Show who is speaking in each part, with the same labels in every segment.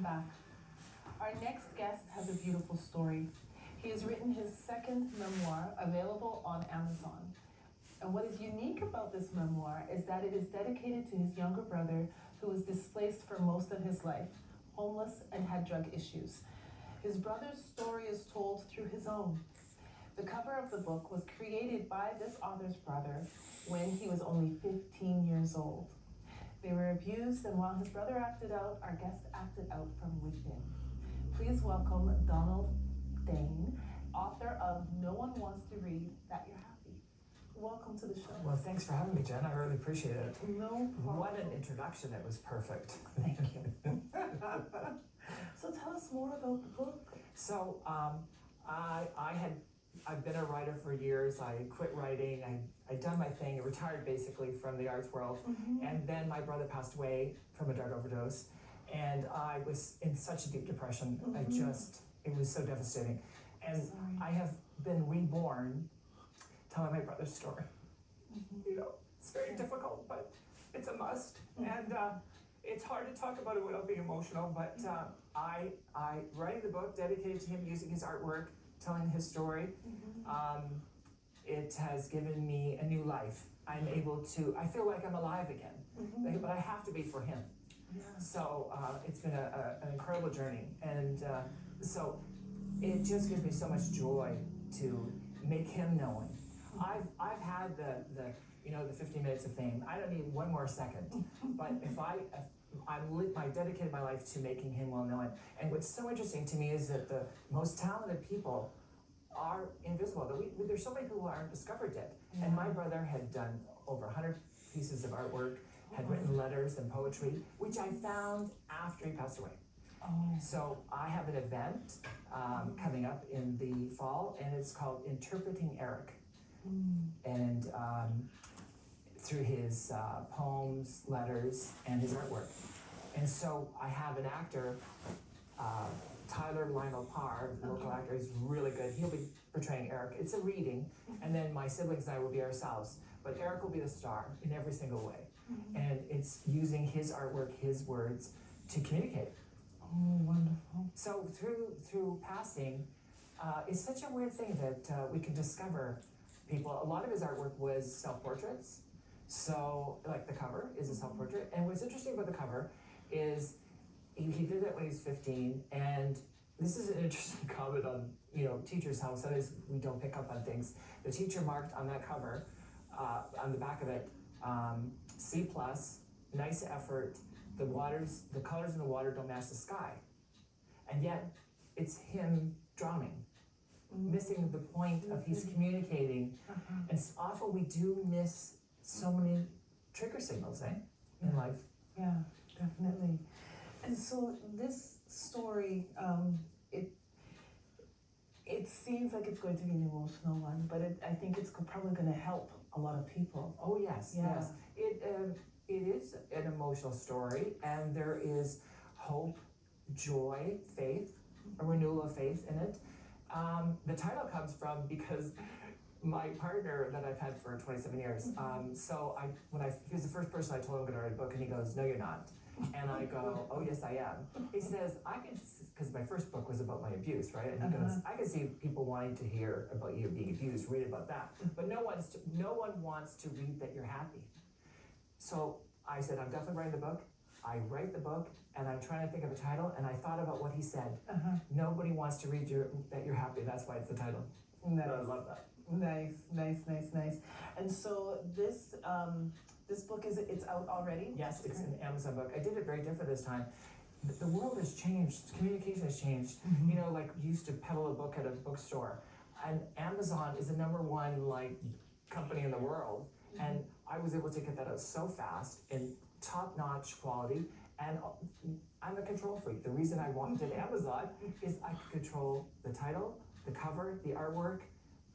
Speaker 1: back. Our next guest has a beautiful story. He has written his second memoir, available on Amazon. And what is unique about this memoir is that it is dedicated to his younger brother who was displaced for most of his life, homeless and had drug issues. His brother's story is told through his own. The cover of the book was created by this author's brother when he was only 15 years old. They were abused, and while his brother acted out, our guest acted out from within. Please welcome Donald Dane, author of No One Wants to Read That You're Happy. Welcome to the show.
Speaker 2: Well, thanks for having me, Jen. I really appreciate it.
Speaker 1: No problem.
Speaker 2: What an introduction. It was perfect.
Speaker 1: Thank you. So tell us more about the book.
Speaker 2: So I've been a writer for years. I quit writing. I'd done my thing. I retired basically from the arts world. Mm-hmm. And then my brother passed away from a drug overdose. And I was in such a deep depression. Mm-hmm. It was so devastating. And I have been reborn telling my brother's story. Mm-hmm. You know, it's very difficult, but it's a must. Mm-hmm. And it's hard to talk about it without being emotional, but I writing the book dedicated to him, using his artwork, telling his story, it has given me a new life. I feel like I'm alive again, but I have to be for him. Yeah. So it's been an incredible journey, and so it just gives me so much joy to make him known. I've had the 15 minutes of fame. I don't need one more second. But if I dedicated my life to making him well known. And what's so interesting to me is that the most talented people are invisible. There's so many people who aren't discovered yet. Yeah. And my brother had done over 100 pieces of artwork, had written letters and poetry, which I found after he passed away. Oh. So I have an event coming up in the fall, and it's called Interpreting Erik. And through his poems, letters, and his artwork. And so I have an actor, Tyler Lionel Parr, the local actor, is really good. He'll be portraying Erik. It's a reading, and then my siblings and I will be ourselves. But Erik will be the star in every single way. Mm-hmm. And it's using his artwork, his words, to communicate.
Speaker 1: Oh, wonderful.
Speaker 2: So through passing, it's such a weird thing that we can discover people. A lot of his artwork was self-portraits. So, like the cover is a self-portrait. And what's interesting about the cover is he did that when he was 15. And this is an interesting comment on, teachers, how sometimes we don't pick up on things. The teacher marked on that cover, on the back of it, C+, nice effort, the colors in the water don't match the sky. And yet, it's him drowning. Missing the point of he's communicating. And often we do miss so many trigger signals, in life.
Speaker 1: Yeah, definitely. And so this story, it seems like it's going to be an emotional one, but I think it's probably going to help a lot of people.
Speaker 2: Oh yes, yes. It is an emotional story, and there is hope, joy, faith, a renewal of faith in it. The title comes from because my partner that I've had for 27 years, he was the first person I told him I'm going to write a book, and he goes, "No, you're not." And I go, "Oh, yes, I am." He says, because my first book was about my abuse, right? And he goes, "I can see people wanting to hear about you being abused, read about that. But no one wants to read that you're happy." So I said, "I'm definitely writing the book." I write the book, and I'm trying to think of a title, and I thought about what he said. Nobody wants to read that you're happy. That's why it's the title.
Speaker 1: Nice.
Speaker 2: I love that.
Speaker 1: Nice. And so this book it's out already?
Speaker 2: Yes, it's an Amazon book. I did it very different this time. The world has changed. Communication has changed. Like you used to peddle a book at a bookstore, and Amazon is the #1 company in the world. And I was able to get that out so fast in top-notch quality, and I'm a control freak. The reason I wanted Amazon is I could control the title, the cover, the artwork,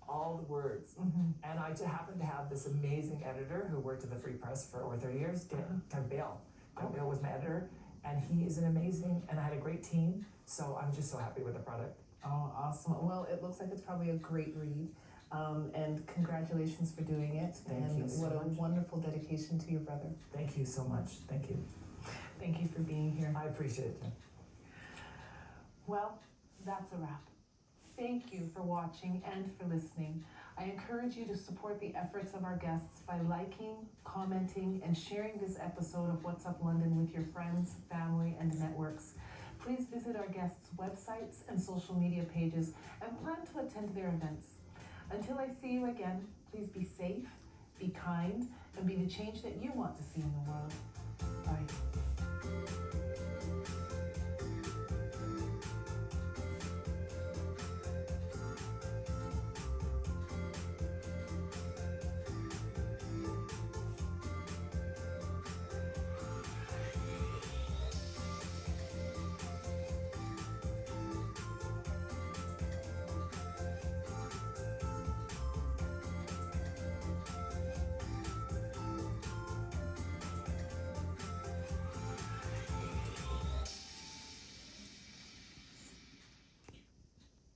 Speaker 2: all the words. And I just happened to have this amazing editor who worked at the Free Press for over 30 years, Doug Bale. Doug Bale was my editor, and he is and I had a great team, so I'm just so happy with the product.
Speaker 1: Oh, awesome. Well, it looks like it's probably a great read. And congratulations for doing it.
Speaker 2: Thank you so much.
Speaker 1: What a wonderful dedication to your brother.
Speaker 2: Thank you so much. Thank you.
Speaker 1: Thank you for being here.
Speaker 2: I appreciate it.
Speaker 1: Well, that's a wrap. Thank you for watching and for listening. I encourage you to support the efforts of our guests by liking, commenting, and sharing this episode of What's Up London with your friends, family, and networks. Please visit our guests' websites and social media pages and plan to attend their events. Until I see you again, please be safe, be kind, and be the change that you want to see in the world. Bye.